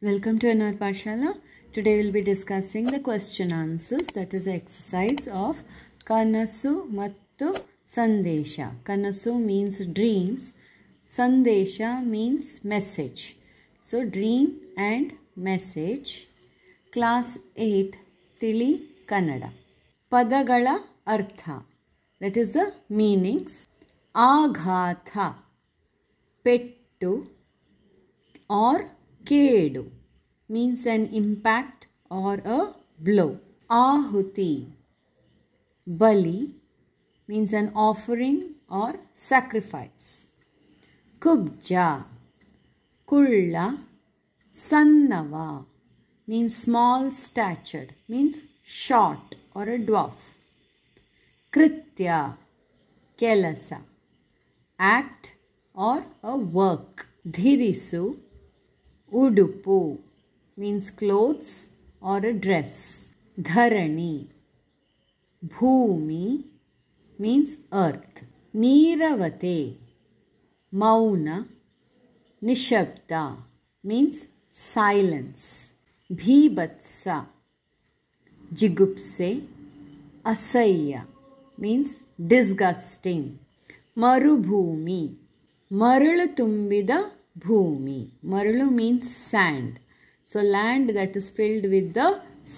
Welcome to another Pathshala. Today we will be discussing the question answers, that is the exercise of Kanasu Mattu Sandesha. Kanasu means dreams, Sandesha means message. So dream and message. Class 8 Tili Kannada. Padagala Artha, that is the meanings. Aghatha, pettu or kedu means an impact or a blow. Ahuti, bali means an offering or sacrifice. Kubja, kulla, sannava means small statured, means short or a dwarf. Kritya, kelasa, act or a work. Dhirisu, udupu means clothes or a dress. Dharani, bhumi means earth. Neeravate, mauna, nishabda means silence. Bhibatsa, jigupse, asayya means disgusting. Marubhumi, ಮರಳು ತುಂಬಿದ ಭೂಮಿ. ಮರಳು means sand. So land that is filled with the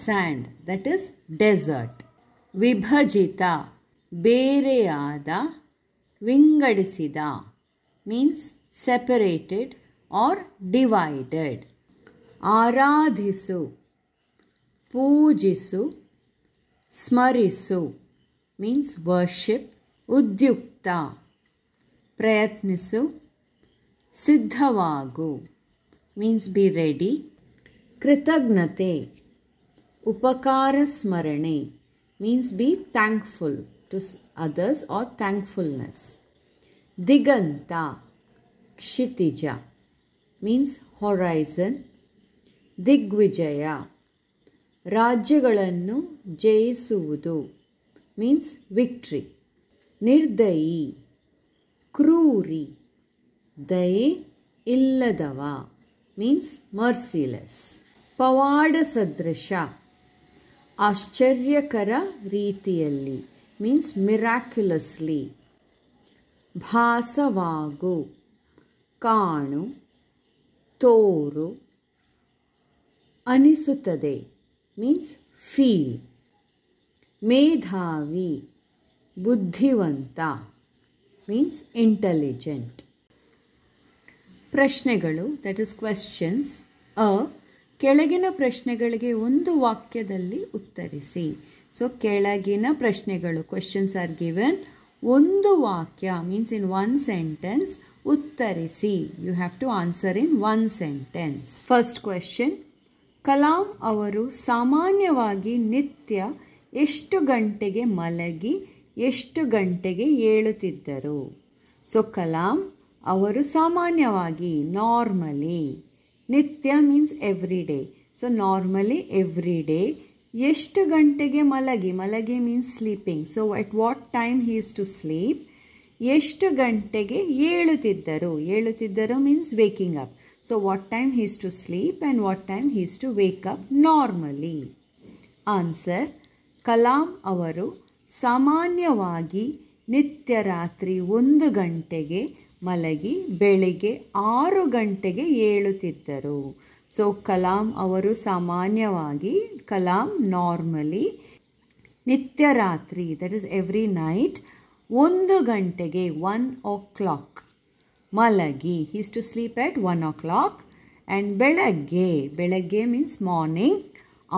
sand, that is desert. ವಿಭಜಿತ, ಬೇರೆಯಾದ, ವಿಂಗಡಿಸಿದ means separated or divided. ಆರಾಧಿಸು, ಪೂಜಿಸು, ಸ್ಮರಿಸು means worship. ಉದ್ಯುಕ್ತ, ಪ್ರಯತ್ನಿಸು, ಸಿದ್ಧವಾಗು means be ready. ಕೃತಜ್ಞತೆ, ಉಪಕಾರ ಸ್ಮರಣೆ means be thankful to others or thankfulness. Diganth, Kshitija means horizon. ದಿಗ್ವಿಜಯ, ರಾಜ್ಯಗಳನ್ನು ಜಯಿಸುವುದು means victory. ನಿರ್ದಯಿ, ಕ್ರೂರಿ, ದಯೆ ಇಲ್ಲದವ means merciless. ಪವಾಡ ಸದೃಶ, ಆಶ್ಚರ್ಯಕರ ರೀತಿಯಲ್ಲಿ means miraculously. ಭಾಸವಾಗು, ಕಾಣು, ತೋರು, ಅನಿಸುತ್ತದೆ means feel. ಮೇಧಾವಿ, ಬುದ್ಧಿವಂತ means intelligent. ಪ್ರಶ್ನೆಗಳು, that is questions. ಕೆಳಗಿನ ಪ್ರಶ್ನೆಗಳಿಗೆ ಒಂದು ವಾಕ್ಯದಲ್ಲಿ ಉತ್ತರಿಸಿ. ಸೊ ಕೆಳಗಿನ ಪ್ರಶ್ನೆಗಳು, questions are given. ಒಂದು ವಾಕ್ಯ means in one sentence ಉತ್ತರಿಸಿ. You have to answer in one sentence. First question, Kalam ಅವರು ಸಾಮಾನ್ಯವಾಗಿ ನಿತ್ಯ ಎಷ್ಟು ಗಂಟೆಗೆ ಮಲಗಿ ಎಷ್ಟು ಗಂಟೆಗೆ ಏಳುತ್ತಿದ್ದರು? ಸೊ ಕಲಾಂ ಅವರು ಸಾಮಾನ್ಯವಾಗಿ, ನಾರ್ಮಲಿ, ನಿತ್ಯ means every day. So normally every day ಎಷ್ಟು ಗಂಟೆಗೆ ಮಲಗಿ, ಮಲಗಿ means sleeping. So at what time he is to sleep. ಎಷ್ಟು ಗಂಟೆಗೆ ಏಳುತ್ತಿದ್ದರು, ಏಳುತ್ತಿದ್ದರು means waking up. So what time he is to sleep and what time he is to wake up normally. Answer, Kalam ಅವರು ಸಾಮಾನ್ಯವಾಗಿ ನಿತ್ಯ ರಾತ್ರಿ 1 ಗಂಟೆಗೆ ಮಲಗಿ ಬೆಳಿಗ್ಗೆ 6 ಗಂಟೆಗೆ ಏಳುತ್ತಿದ್ದರು. ಸೊ ಕಲಾಂ ಅವರು ಸಾಮಾನ್ಯವಾಗಿ, ಕಲಾಂ ನಾರ್ಮಲಿ, ನಿತ್ಯ ರಾತ್ರಿ ದಟ್ ಈಸ್ ಎವ್ರಿ ನೈಟ್ 1 ಗಂಟೆಗೆ 1 o'clock ಮಲಗಿ, he is to sleep at 1 o'clock. And ಬೆಳಗ್ಗೆ ಮೀನ್ಸ್ ಮಾರ್ನಿಂಗ್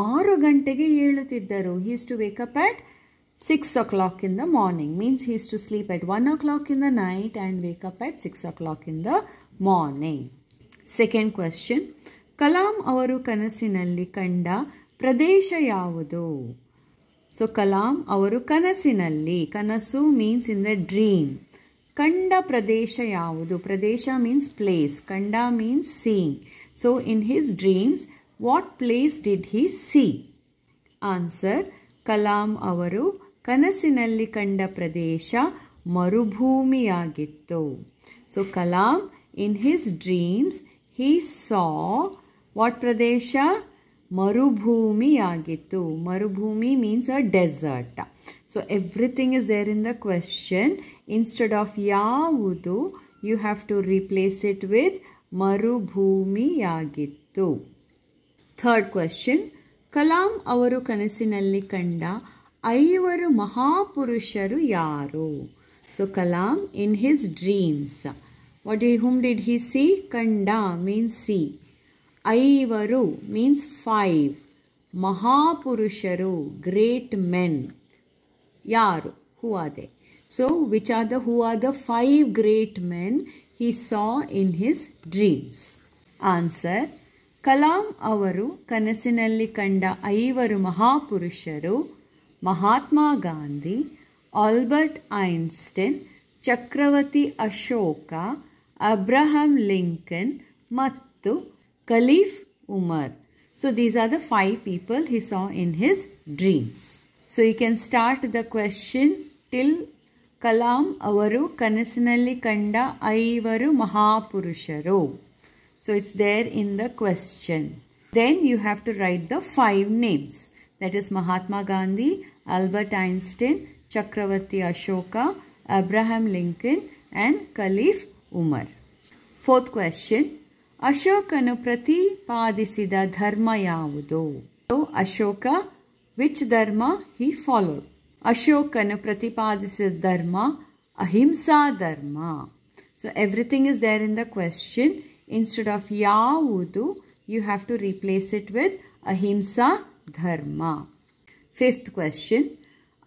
6 ಗಂಟೆಗೆ ಏಳುತ್ತಿದ್ದರು. He is to wake up at 6 o'clock in the morning, means he is to sleep at 1 o'clock in the night and wake up at 6 o'clock in the morning. Second question, Kalam ಅವರು ಕನಸಿನಲ್ಲಿ ಕಂಡ ಪ್ರದೇಶ ಯಾವುದು? So Kalam ಅವರು ಕನಸಿನಲ್ಲಿ, ಕನಸು means in the dream, ಕಂಡ ಪ್ರದೇಶ ಯಾವುದು? ಪ್ರದೇಶ ಮೀನ್ಸ್ ಪ್ಲೇಸ್, ಕಂಡ means seeing. So in his dreams what place did he see? Answer, Kalam ಅವರು ಕನಸಿನಲ್ಲಿ ಕಂಡ ಪ್ರದೇಶ ಮರುಭೂಮಿಯಾಗಿತ್ತು. So Kalam in his dreams he saw what ಪ್ರದೇಶ? ಮರುಭೂಮಿಯಾಗಿತ್ತು. ಮರುಭೂಮಿ means a desert. So everything is there in the question. Instead of ಯಾವುದು you have to replace it with ಮರುಭೂಮಿಯಾಗಿತ್ತು. ಥರ್ಡ್ ಕ್ವೆಶ್ಚನ್, ಕಲಾಂ ಅವರು ಕನಸಿನಲ್ಲಿ ಕಂಡ 5 ಮಹಾಪುರುಷರು ಯಾರು? So Kalam in his dreams, whom did he see? Kanda means see. 5 means 5. Mahapurusharu, great men. Yaru, who are they? So who are the 5 great men he saw in his dreams? Answer, Kalam ಅವರು ಕನಸಿನಲ್ಲಿ ಕಂಡ 5 ಮಹಾಪುರುಷರು Mahatma Gandhi, Albert Einstein, ಚಕ್ರವರ್ತಿ Ashoka, Abraham Lincoln ಮತ್ತು caliph Umar. So these are the 5 people he saw in his dreams. So you can start the question till Kalam ಅವರು ಕನಸಿನಲ್ಲಿ ಕಂಡ 5 ಮಹಾಪುರುಷರು. So it's there in the question. Then you have to write the 5 names. That is Mahatma Gandhi, Albert Einstein, Chakravarti Ashoka, Abraham Lincoln and Khalif Umar. Fourth question, ಅಶೋಕನು ಪ್ರತಿಪಾದಿಸಿದ ಧರ್ಮ ಯಾವುದು? So Ashoka, which dharma he followed? ಅಶೋಕನು ಪ್ರತಿಪಾದಿಸಿದ ಧರ್ಮ ಅಹಿಂಸಾ ಧರ್ಮ. So everything is there in the question. Instead of ಯಾವುದು you have to replace it with ಅಹಿಂಸಾ ಧರ್ಮ. Fifth question,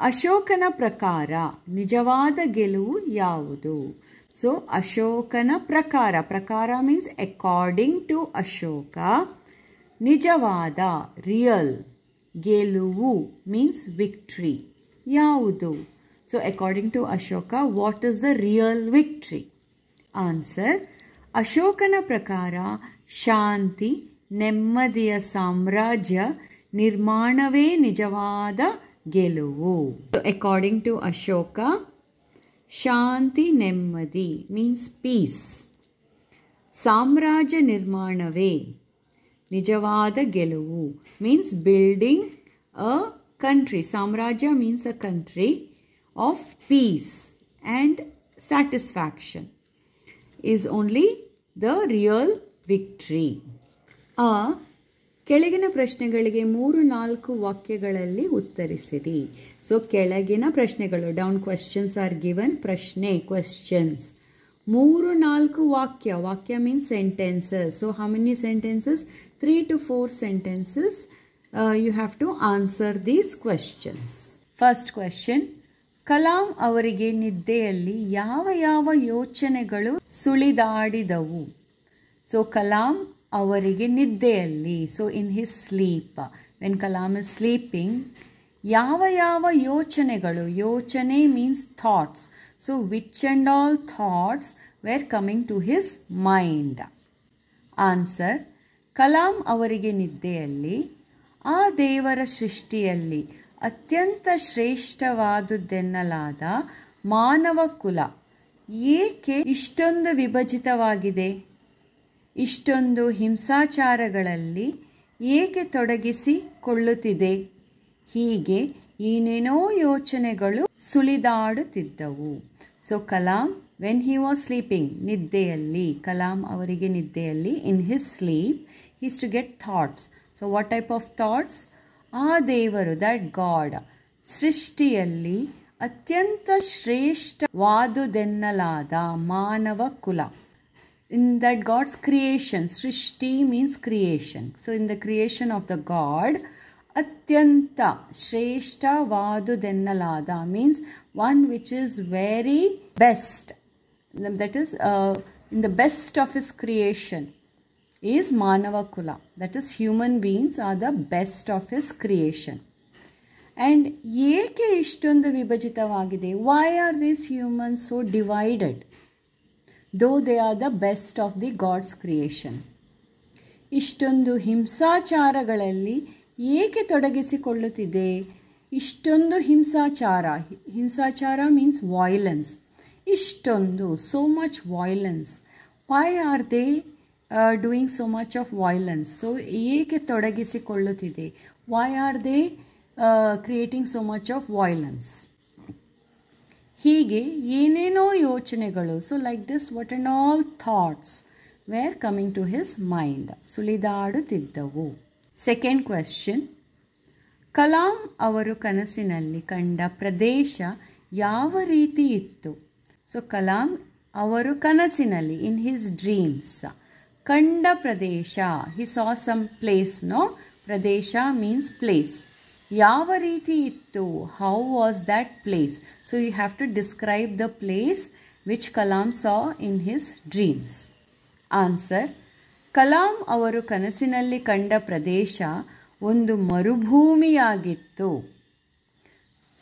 ಅಶೋಕನ ಪ್ರಕಾರ ನಿಜವಾದ ಗೆಲುವು ಯಾವುದು? ಸೊ ಅಶೋಕನ ಪ್ರಕಾರ ಮೀನ್ಸ್ ಅಕಾರ್ಡಿಂಗ್ ಟು ಅಶೋಕ, ನಿಜವಾದ ರಿಯಲ್, ಗೆಲುವು ಮೀನ್ಸ್ ವಿಕ್ಟ್ರಿ ಯಾವುದು? So according to Ashoka what is the real victory? Answer, ಅಶೋಕನ ಪ್ರಕಾರ ಶಾಂತಿ, ನೆಮ್ಮದಿಯ ಸಾಮ್ರಾಜ್ಯ ನಿರ್ಮಾಣವೇ ನಿಜವಾದ ಗೆಲುವು. ಅಕಾರ್ಡಿಂಗ್ ಟು ಅಶೋಕ, ಶಾಂತಿ ನೆಮ್ಮದಿ ಮೀನ್ಸ್ ಪೀಸ್, ಸಾಮ್ರಾಜ್ಯ ನಿರ್ಮಾಣವೇ ನಿಜವಾದ ಗೆಲುವು means building a country. Samrajya means a country of peace and satisfaction is only the real victory. ಕೆಳಗಿನ ಪ್ರಶ್ನೆಗಳಿಗೆ 3-4 ವಾಕ್ಯಗಳಲ್ಲಿ ಉತ್ತರಿಸಿರಿ. ಸೊ ಕೆಳಗಿನ ಪ್ರಶ್ನೆಗಳು, ಡೌನ್ ಕ್ವೆಶ್ಚನ್ಸ್ ಆರ್ ಗಿವನ್, ಪ್ರಶ್ನೆ ಕ್ವೆಶ್ಚನ್ಸ್, 3-4 ವಾಕ್ಯ means sentences. So how many sentences? 3 to 4 sentences. You have to answer these questions. First question, Kalam ಅವರಿಗೆ ನಿದ್ದೆಯಲ್ಲಿ ಯಾವ ಯೋಚನೆಗಳು ಸುಳಿದಾಡಿದವು? ಸೊ ಕಲಾಂ ಅವರಿಗೆ ನಿದ್ದೆಯಲ್ಲಿ, so in his sleep, when Kalam is sleeping, ಯಾವ ಯೋಚನೆಗಳು, ಯೋಚನೆ means thoughts, so which and all thoughts were coming to his mind? Answer, Kalam ಅವರಿಗೆ ನಿದ್ದೆಯಲ್ಲಿ ಆ ದೇವರ ಸೃಷ್ಟಿಯಲ್ಲಿ ಅತ್ಯಂತ ಶ್ರೇಷ್ಠವಾದುದೆನ್ನಲಾದ ಮಾನವ ಕುಲ ಏಕೆ ಇಷ್ಟೊಂದು ವಿಭಜಿತವಾಗಿದೆ, ಇಷ್ಟೊಂದು ಹಿಂಸಾಚಾರಗಳಲ್ಲಿ ಏಕೆ ತೊಡಗಿಸಿಕೊಳ್ಳುತ್ತಿದೆ, ಹೀಗೆ ಏನೇನೋ ಯೋಚನೆಗಳು ಸುಳಿದಾಡುತ್ತಿದ್ದವು. So Kalam when he was sleeping, ನಿದ್ದೆಯಲ್ಲಿ, ಕಲಾಂ ಅವರಿಗೆ ನಿದ್ದೆಯಲ್ಲಿ, in his sleep, he is to get thoughts. So what type of thoughts? ಆ ದೇವರು, that God, ಸೃಷ್ಟಿಯಲ್ಲಿ ಅತ್ಯಂತ ಶ್ರೇಷ್ಠವಾದುದೆನ್ನಲಾದ ಮಾನವ ಕುಲ. In that God's creation, ಸೃಷ್ಟಿ means creation. So in the creation of the God, ಅತ್ಯಂತ ಶ್ರೇಷ್ಠವಾದುದೆನ್ನಲಾದ means one which is very best. That is in the best of his creation is Manava Kula. That is, human beings are the best of his creation. And ಏಕೆ ಇಷ್ಟೊಂದು ವಿಭಜಿತವಾಗಿದೆ? Why are these humans so divided? Though they are the best of the God's creation. ಇಷ್ಟೊಂದು ಹಿಂಸಾಚಾರಗಳಲ್ಲಿ ಏಕೆ ತೊಡಗಿಸಿಕೊಳ್ಳುತ್ತಿದೆ? ಇಷ್ಟೊಂದು ಹಿಂಸಾಚಾರ means violence. ಇಷ್ಟೊಂದು, so much violence. Why are they doing so much of violence? So ಏಕೆ ತೊಡಗಿಸಿಕೊಳ್ಳುತ್ತಿದೆ? Why are they creating so much of violence? ಹೀಗೆ ಏನೇನೋ ಯೋಚನೆಗಳು, so like this what and all thoughts were coming to his mind, ಸುಳಿದಾಡುತ್ತಿದ್ದವು. Second question, Kalam ಅವರು ಕನಸಿನಲ್ಲಿ ಕಂಡ ಪ್ರದೇಶ ಯಾವ ರೀತಿ ಇತ್ತು? ಸೊ ಕಲಾಂ ಅವರು ಕನಸಿನಲ್ಲಿ, ಇನ್ ಹಿಸ್ ಡ್ರೀಮ್ಸ್, ಕಂಡ ಪ್ರದೇಶ, he saw some place, no? ಪ್ರದೇಶ ಮೀನ್ಸ್ ಪ್ಲೇಸ್. ಯಾವ ರೀತಿ ಇತ್ತು? How was that place? So you have to describe the place which Kalam saw in his dreams. Answer, Kalam ಅವರು ಕನಸಿನಲ್ಲಿ ಕಂಡ ಪ್ರದೇಶ ಒಂದು ಮರುಭೂಮಿಯಾಗಿತ್ತು.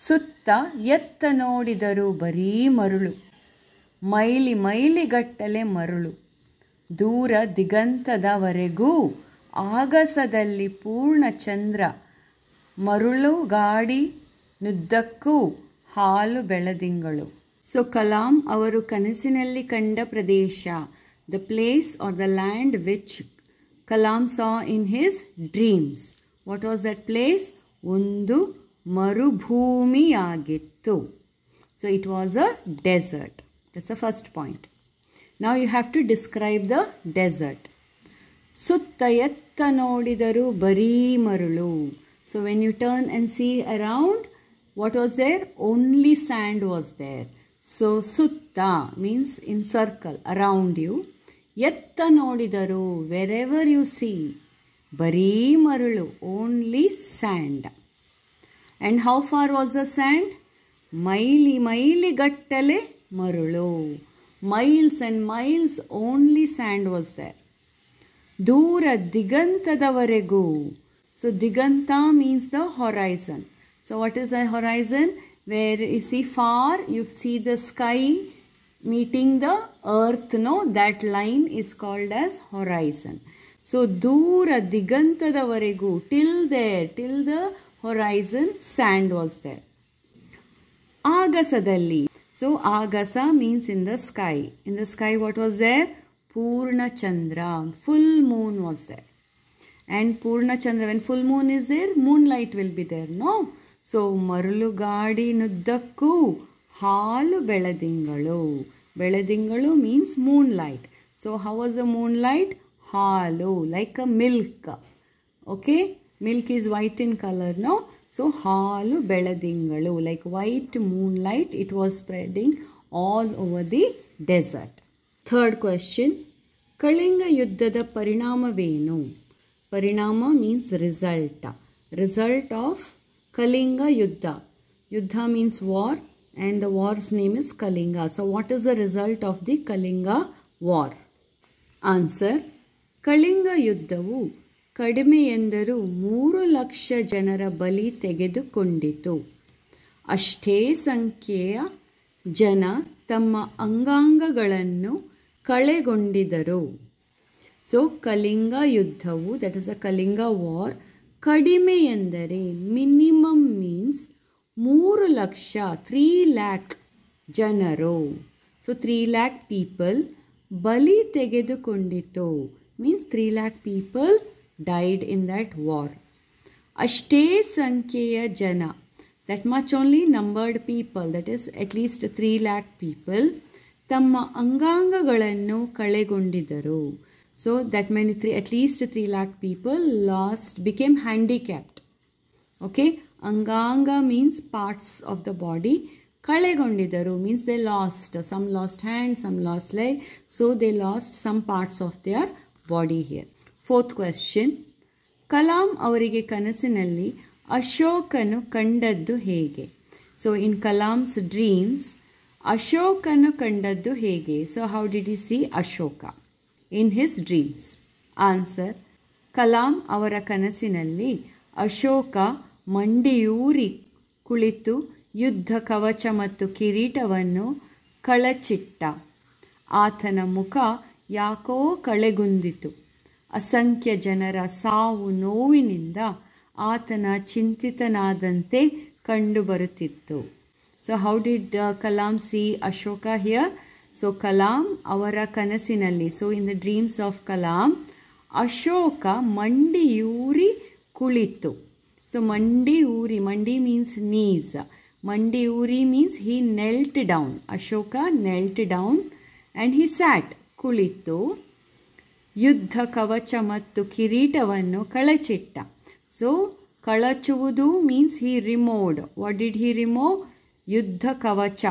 ಸುತ್ತ ಎತ್ತ ನೋಡಿದರೂ ಬರೀ ಮರಳು, ಮೈಲಿ ಮೈಲಿಗಟ್ಟಲೆ ಮರಳು. ದೂರ ದಿಗಂತದವರೆಗೂ ಆಗಸದಲ್ಲಿ ಪೂರ್ಣ ಚಂದ್ರ, ಮರುಳು ಗಾಡಿ ನುದ್ದಕ್ಕೂ ಹಾಲು ಬೆಳದಿಂಗಳು. ಸೊ ಕಲಾಂ ಅವರು ಕನಸಿನಲ್ಲಿ ಕಂಡ ಪ್ರದೇಶ, the place or the land which Kalam saw in his dreams. What was that place? ಒಂದು ಮರುಭೂಮಿಯಾಗಿತ್ತು. So it was a desert. That's the first point. Now you have to describe the desert. ಸುತ್ತ ಎತ್ತ ನೋಡಿದರೂ ಬರೀ ಮರಳು. So when you turn and see around, what was there? Only sand was there. So sutta means in circle, around you. ಎತ್ತ ನೋಡಿದರು, wherever you see, ಬರೀ ಮರಳು, only sand. And how far was the sand? ಮೈಲಿ ಮೈಲಿಗಟ್ಟಲೆ ಮರಳು. Miles and miles only sand was there. ದೂರ ದಿಗಂತದವರೆಗೂ. So ದಿಗಂತ means the horizon. So what is the horizon? Where you see far, you see the sky meeting the earth, no? That line is called as horizon. So dura digantadavaregoo, till there, till the horizon, sand was there. Agasadalli. So agasa means in the sky. In the sky what was there? Purna Chandra, full moon was there. And Purna Chandra, when full moon is there, moonlight will be there, no? So marulu gaadi nuddakku ಹಾಲು ಬೆಳದಿಂಗಳು. ಬೆಳದಿಂಗಳು means moonlight. So how was the moonlight? ಹಾಲು, like a milk. Okay, milk is white in color, no? So ಹಾಲು ಬೆಳದಿಂಗಳು, like white moonlight, it was spreading all over the desert. Third question, Kalinga ಯುದ್ಧದ ಪರಿಣಾಮವೇನು? ಪರಿಣಾಮ means result. Result of Kalinga ಯುದ್ಧ. Yuddha means war. And the war's name is Kalinga. So what is the result of the Kalinga war? Answer, Kalinga ಯುದ್ಧವು ಕಡಿಮೆ ಎಂದರೂ 3 ಲಕ್ಷ ಜನರ ಬಲಿ ತೆಗೆದುಕೊಂಡಿತು. ಅಷ್ಟೇ ಸಂಖ್ಯೆಯ ಜನ ತಮ್ಮ ಅಂಗಾಂಗಗಳನ್ನು ಕಳೆಗೊಂಡಿದ್ದರು. ಸೊ ಕಲಿಂಗ ಯುದ್ಧವು, that is a Kalinga war, ಕಡಿಮೆ ಎಂದರೆ, ಮಿನಿಮಮ್ ಮೀನ್ಸ್ 3 ಲಕ್ಷ, 3 lakh ಜನರು. ಸೊ 3 lakh people ಬಲಿ ತೆಗೆದುಕೊಂಡಿತು. Means 3 lakh people died in that war. ಅಷ್ಟೇ ಸಂಖ್ಯೆಯ ಜನ, that much only numbered people, that is at least 3 lakh people, ತಮ್ಮ ಅಂಗಾಂಗಗಳನ್ನು ಕಳೆಗೊಂಡಿದ್ದರು. So that many, at least 3 lakh people became handicapped. Okay, anganga means parts of the body. Kalegondidaru means they lost, some lost hand, some lost leg, so they lost some parts of their body here. Fourth question, Kalam avarige kanasinalli Ashokanu kandaddu hege? So in Kalam's dreams, Ashokanu kandaddu hege? So how did he see Ashoka in his dreams? Answer, Kalam avara kanasinalli Ashoka ಮಂಡಿಯೂರಿ ಕುಳಿತು ಯುದ್ಧ ಕವಚ ಮತ್ತು ಕಿರೀಟವನ್ನು ಕಳಚಿಟ್ಟ. ಆತನ ಮುಖ ಯಾಕೋ ಕಳೆಗುಂದಿತು. ಅಸಂಖ್ಯ ಜನರ ಸಾವು ನೋವಿನಿಂದ ಆತನ ಚಿಂತಿತನಾದಂತೆ ಕಂಡುಬರುತ್ತಿತ್ತು. So how did Kalam see Ashoka here? So Kalam ಅವರ ಕನಸಿನಲ್ಲಿ, so in the dreams of Kalam, Ashoka ಮಂಡಿಯೂರಿ ಕುಳಿತು. ಸೊ ಮಂಡಿಯೂರಿ, ಮಂಡಿ ಮೀನ್ಸ್ ನೀಸ್, ಮಂಡಿಯೂರಿ means he knelt down. Ashoka knelt down and he sat, ಕುಳಿತು. ಯುದ್ಧ ಕವಚ ಮತ್ತು ಕಿರೀಟವನ್ನು ಕಳಚಿಟ್ಟ. ಸೊ ಕಳಚುವುದು means he removed. What did he remove? ಯುದ್ಧ ಕವಚ,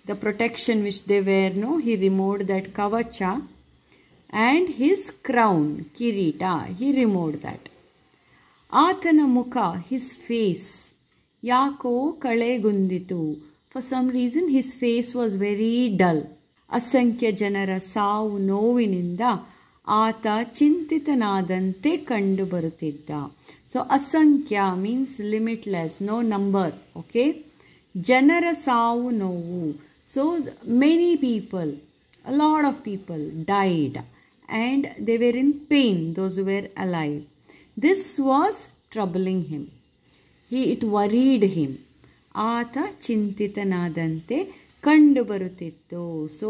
the protection which they wear, no, he removed that kavacha. And his crown, kirita, he removed that. ಆತನ ಮುಖ, his face, ಯಾಕೋ ಕಳೆಗುಂದಿತು. For some reason his face was very dull. ಅಸಂಖ್ಯ ಜನರ ಸಾವು ನೋವಿನಿಂದ ಆತ ಚಿಂತಿತನಾದಂತೆ ಕಂಡು ಬರುತ್ತಿದ್ದ. ಸೊ ಅಸಂಖ್ಯ means limitless, no number. Okay, ಜನರ ಸಾವು ನೋವು. So many people, a lot of people died and they were in pain, those who were alive. This was troubling him. It worried him. ಆತ ಚಿಂತಿತನಾದಂತೆ ಕಂಡು ಬರುತ್ತಿತ್ತು. So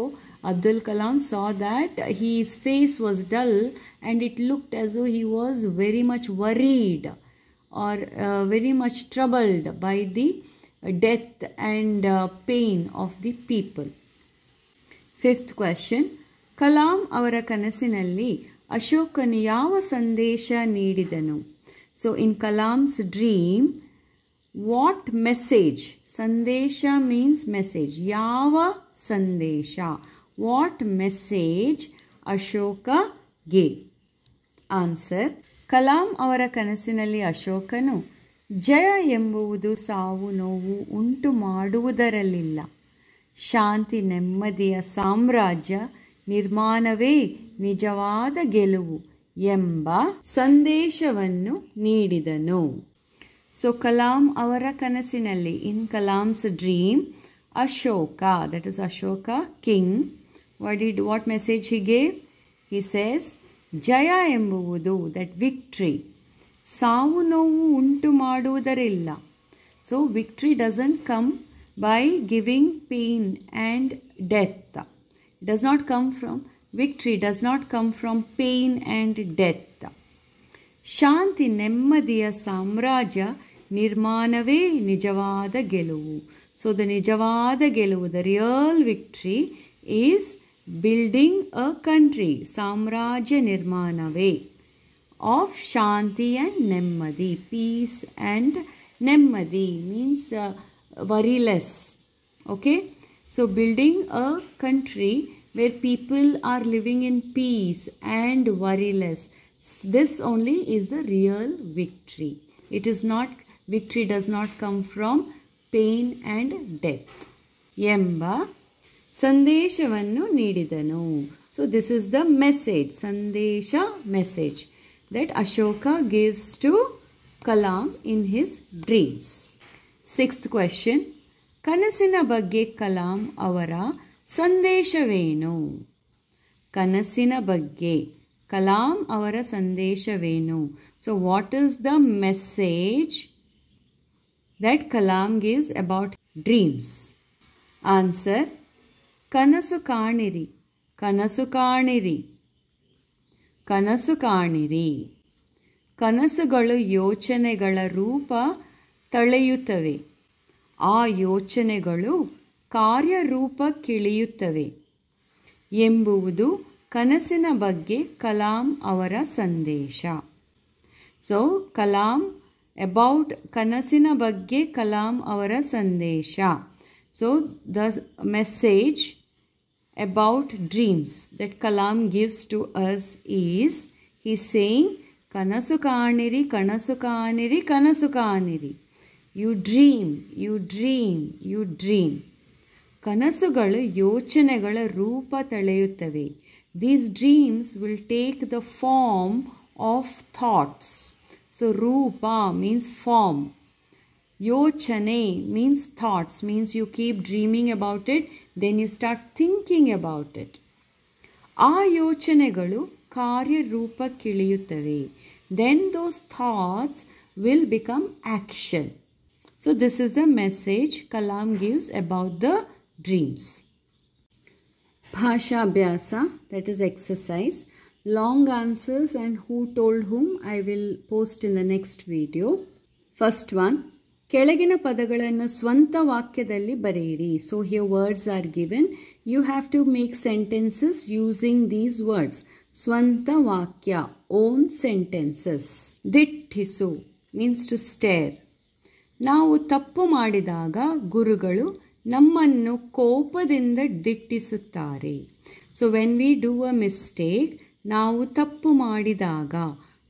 Abdul Kalam saw that his face was dull and it looked as though he was very much worried or very much troubled by the death and pain of the people. Fifth question. Kalam ಅವರ ಕನಸಿನಲ್ಲಿ ಅಶೋಕನು ಯಾವ ಸಂದೇಶ ನೀಡಿದನು? So in Kalam's dream, what message, ಸಂದೇಶ means message, ಯಾವ ಸಂದೇಶ, what message Ashoka gave? Answer, Kalam ಅವರ ಕನಸಿನಲ್ಲಿ ಅಶೋಕನು ಜಯ ಎಂಬುದು ಸಾವು ನೋವು ಉಂಟು ಮಾಡುವುದರಲ್ಲಿಲ್ಲ, ಶಾಂತಿ ನೆಮ್ಮದಿಯ ಸಾಮ್ರಾಜ್ಯ ನಿರ್ಮಾಣವೇ ನಿಜವಾದ ಗೆಲುವು ಎಂಬ ಸಂದೇಶವನ್ನು ನೀಡಿದನು. ಸೊ ಕಲಾಂ ಅವರ ಕನಸಿನಲ್ಲಿ, in Kalam's dream, Ashoka, that is Ashoka king, what message he gave? He says ಜಯ ಎಂಬುವುದು, ದಟ್ ವಿಕ್ಟ್ರಿ, ಸಾವು ನೋವು ಉಂಟು ಮಾಡುವುದರಿಲ್ಲ. So victory doesn't come by giving pain and death. It does not come from, victory does not come from pain and death. ಶಾಂತಿ ನೆಮ್ಮದಿಯ ಸಾಮ್ರಾಜ್ಯ ನಿರ್ಮಾಣವೇ ನಿಜವಾದ ಗೆಲುವು. ಸೊ ದ ನಿಜವಾದ ಗೆಲುವು, the real victory is building a country, ಸಾಮ್ರಾಜ್ಯ ನಿರ್ಮಾಣವೇ, of Shanti and ನೆಮ್ಮದಿ, peace and ನೆಮ್ಮದಿ means worryless. Okay, so building a country where people are living in peace and worryless, this only is the real victory. It is not, victory does not come from pain and death ಎಂಬ ಸಂದೇಶವನ್ನು ನೀಡಿದನು. So this is the message, ಸಂದೇಶ, message that Ashoka gives to Kalam in his dreams. Sixth question. ಕನಸಿನ ಬಗ್ಗೆ ಕಲಾಂ ಅವರ ಸಂದೇಶವೇನು? ಕನಸಿನ ಬಗ್ಗೆ ಕಲಾಂ ಅವರ ಸಂದೇಶವೇನು? So what is the message that Kalam gives about dreams? Answer, ಕನಸು ಕಾಣಿರಿ, ಕನಸು ಕಾಣಿರಿ, ಕನಸು ಕಾಣಿರಿ. ಕನಸುಗಳು ಯೋಚನೆಗಳ ರೂಪ ತಳೆಯುತ್ತವೆ, ಆ ಯೋಚನೆಗಳು ಕಾರ್ಯರೂಪಕ್ಕಿಳಿಯುತ್ತವೆ ಎಂಬುದು ಕನಸಿನ ಬಗ್ಗೆ ಕಲಾಂ ಅವರ ಸಂದೇಶ. ಸೊ ಕಲಾಂ ಅಬೌಟ್, ಕನಸಿನ ಬಗ್ಗೆ ಕಲಾಂ ಅವರ ಸಂದೇಶ. So the message about dreams that Kalam gives to us is, he saying ಕನಸು ಕಾಣಿರಿ, ಕನಸು ಕಾಣಿರಿ, ಕನಸು ಕಾಣಿರಿ. You dream, you dream, you dream. ಕನಸುಗಳು ಯೋಚನೆಗಳ ರೂಪ ತಳೆಯುತ್ತವೆ. These dreams will take the form of thoughts. So ರೂಪ ಮೀನ್ಸ್ ಫಾರ್ಮ್, ಯೋಚನೆ means thoughts, means you keep dreaming about it, then you start thinking about it. ಆ ಯೋಚನೆಗಳು ಕಾರ್ಯರೂಪಕ್ಕಿಳಿಯುತ್ತವೆ. Then those thoughts will become action. So this is the message Kalam gives about the dreams. Bhashabhyasa, that is exercise. Long answers and who told whom I will post in the next video. First one, ಕೆಳಗಿನ ಪದಗಳನ್ನು ಸ್ವಂತ ವಾಕ್ಯದಲ್ಲಿ ಬರೆಯಿರಿ. So here words are given. You have to make sentences using these words. ಸ್ವಂತ ವಾಕ್ಯ, own sentences. ದಿಟ್ಟಿಸು means to stare. ನಾವು ತಪ್ಪು ಮಾಡಿದಾಗ ಗುರುಗಳು ನಮ್ಮನ್ನು ಕೋಪದಿಂದ ದಿಟ್ಟಿಸುತ್ತಾರೆ. So when we do a mistake, ನಾವು ತಪ್ಪು ಮಾಡಿದಾಗ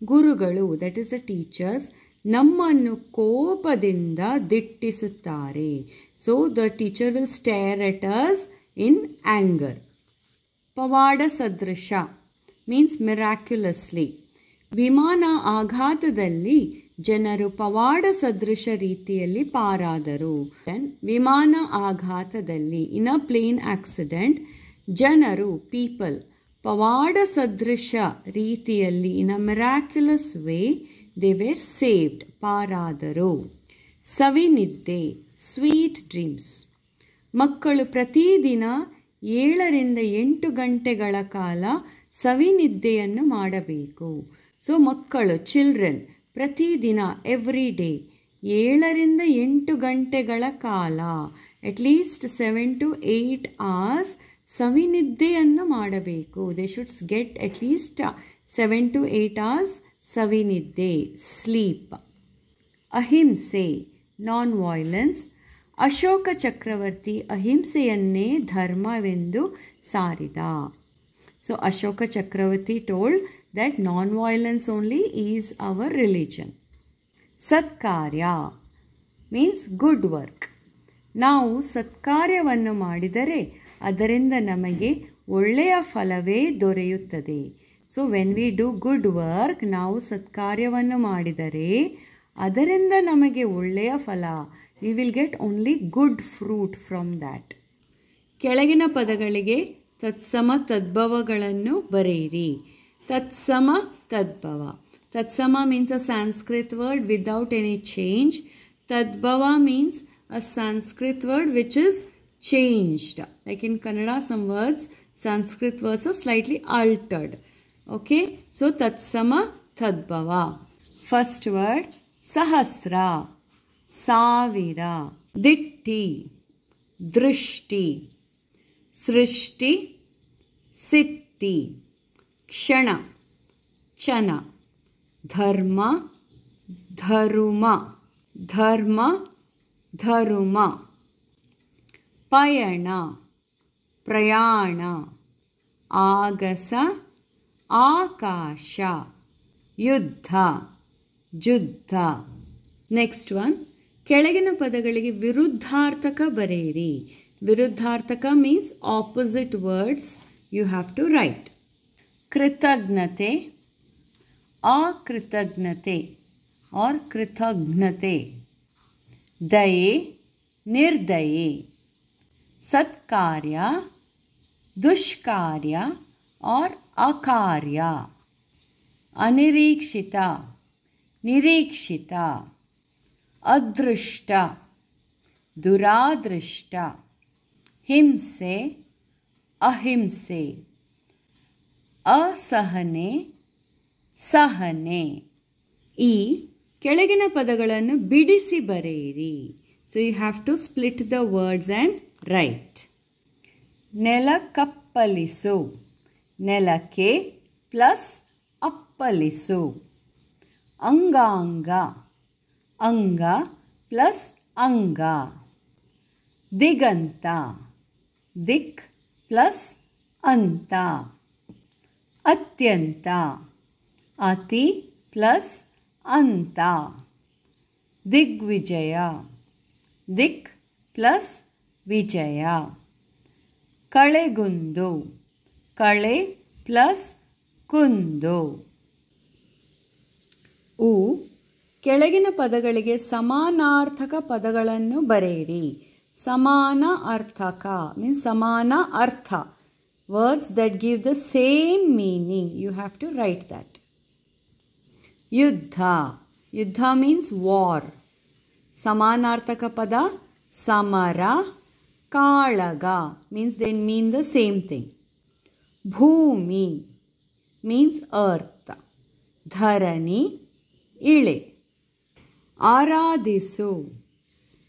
ಗುರುಗಳು, ದಟ್ ಈಸ್ ದ ಟೀಚರ್ಸ್, ನಮ್ಮನ್ನು ಕೋಪದಿಂದ ದಿಟ್ಟಿಸುತ್ತಾರೆ. So the teacher will stare at us in anger. ಪವಾಡ ಸದೃಶ ಮೀನ್ಸ್ ಮಿರಾಕ್ಯುಲಸ್ಲಿ. ವಿಮಾನ ಆಘಾತದಲ್ಲಿ ಜನರು ಪವಾಡ ಸದೃಶ ರೀತಿಯಲ್ಲಿ ಪಾರಾದರು. ವಿಮಾನ ಆಘಾತದಲ್ಲಿ, ಇನ್ ಅ ಪ್ಲೇನ್ ಆಕ್ಸಿಡೆಂಟ್, ಜನರು, ಪೀಪಲ್, ಪವಾಡ ಸದೃಶ ರೀತಿಯಲ್ಲಿ, in a miraculous way, they were saved, ಪಾರಾದರು. ಸವಿನಿದ್ದೆ, ಸ್ವೀಟ್ ಡ್ರೀಮ್ಸ್. ಮಕ್ಕಳು ಪ್ರತಿದಿನ 7 ರಿಂದ 8 ಗಂಟೆಗಳ ಕಾಲ ಸವಿನಿದ್ದೆಯನ್ನು ಮಾಡಬೇಕು. ಸೊ ಮಕ್ಕಳು, ಚಿಲ್ಡ್ರನ್, ಪ್ರತಿದಿನ, ಎವ್ರಿ ಡೇ 7 ರಿಂದ 8 ಗಂಟೆಗಳ ಕಾಲ, ಅಟ್ಲೀಸ್ಟ್ 7 to 8 hours ಸವಿನಿದ್ದೆಯನ್ನು ಮಾಡಬೇಕು. They should get at least 7 to 8 hours ಸವಿನಿದ್ದೆ, ಸ್ಲೀಪ್. ಅಹಿಂಸೆ, ನಾನ್ ವೈಲೆನ್ಸ್. ಅಶೋಕ ಚಕ್ರವರ್ತಿ ಅಹಿಂಸೆಯನ್ನೇ ಧರ್ಮವೆಂದು ಸಾರಿದ. ಸೊ ಅಶೋಕ ಚಕ್ರವರ್ತಿ told that non-violence only is our religion. ಸತ್ಕಾರ್ಯ means good work. ನಾವು ಸತ್ಕಾರ್ಯವನ್ನು ಮಾಡಿದರೆ ಅದರಿಂದ ನಮಗೆ ಒಳ್ಳೆಯ ಫಲವೇ ದೊರೆಯುತ್ತದೆ. So when we do good work, ನಾವು ಸತ್ಕಾರ್ಯವನ್ನು ಮಾಡಿದರೆ ಅದರಿಂದ ನಮಗೆ ಒಳ್ಳೆಯ ಫಲ. We will get only good fruit from that. ಕೆಳಗಿನ ಪದಗಳಿಗೆ ತತ್ಸಮ ತದ್ಭವಗಳನ್ನು ಬರೆಯಿರಿ. ತತ್ಸಮ ತದ್ಭವ. ತತ್ಸಮ means a Sanskrit word without any change. Tadbhava means a Sanskrit word which is changed. Like in Kannada, some words, Sanskrit words are slightly altered. Okay, so tatsama tadbhava. First word, sahasra, savira. Ditti, drishti, srishti, sitti. ಕ್ಷಣ, ಚನ. ಧರ್ಮ, ಧರುಮ, ಧರ್ಮ, ಧರುಮ. ಪಯಣ, ಪ್ರಯಾಣ. ಆಗಸ, ಆಕಾಶ. ಯುದ್ಧ, ಜುದ್ಧ. Next one, ಕೆಳಗಿನ ಪದಗಳಿಗೆ ವಿರುದ್ಧಾರ್ಥಕ ಬರೆಯಿರಿ. ವಿರುದ್ಧಾರ್ಥಕ means opposite words you have to write. ಕೃತಜ್ಞತೆ, ಅಕೃತಜ್ಞತೆ और कृतज्ञते. दये, निर्दये. सत्कार्य, दुष्कार्य और अकार्य. अनिरीक्षिता, निरीक्षिता. अदृष्ट, दुरादृष्ट. हिंसे, अहिंसे. ಅಸಹನೆ, ಸಹನೆ. ಈ ಕೆಳಗಿನ ಪದಗಳನ್ನು ಬಿಡಿಸಿ ಬರೆಯಿರಿ. So you have to split the words and write. ನೆಲ ಕಪ್ಪಲಿಸು, ನೆಲಕ್ಕೆ ಪ್ಲಸ್ ಅಪ್ಪಲಿಸು. ಅಂಗಾಂಗ, ಅಂಗ ಪ್ಲಸ್ ಅಂಗ. ದಿಗಂತ, ದಿಕ್ ಪ್ಲಸ್ ಅಂತ. ಅತ್ಯಂತ, ಅತಿ ಪ್ಲಸ್ ಅಂತ. ದಿಗ್ವಿಜಯ, ದಿಕ್ ಪ್ಲಸ್ ವಿಜಯ. ಕಳೆಗುಂದು, ಕಳೆ ಪ್ಲಸ್ ಕುಂದು. ಉ ಕೆಳಗಿನ ಪದಗಳಿಗೆ ಸಮಾನಾರ್ಥಕ ಪದಗಳನ್ನು ಬರೆಯಿರಿ. ಸಮಾನ ಅರ್ಥಕ ಮೀನ್ಸ್ ಸಮಾನ ಅರ್ಥ. Words that give the same meaning. You have to write that. Yuddha. Yuddha means war. Samanarthaka pada samara, Kalaga means they mean the same thing. Bhumi means earth. Dharani, ile. Aradhisu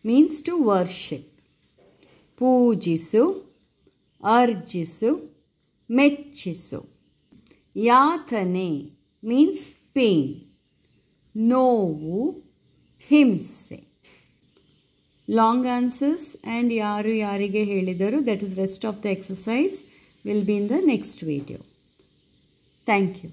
means to worship. Poojisu, arjisu, ಮೆಚ್ಚಿಸು. ಯಾತನೆ means pain. ನೋವು, ಹಿಂಸೆ. Long answers and ಯಾರು ಯಾರಿಗೆ ಹೇಳಿದರು, that is rest of the exercise will be in the next video. Thank you.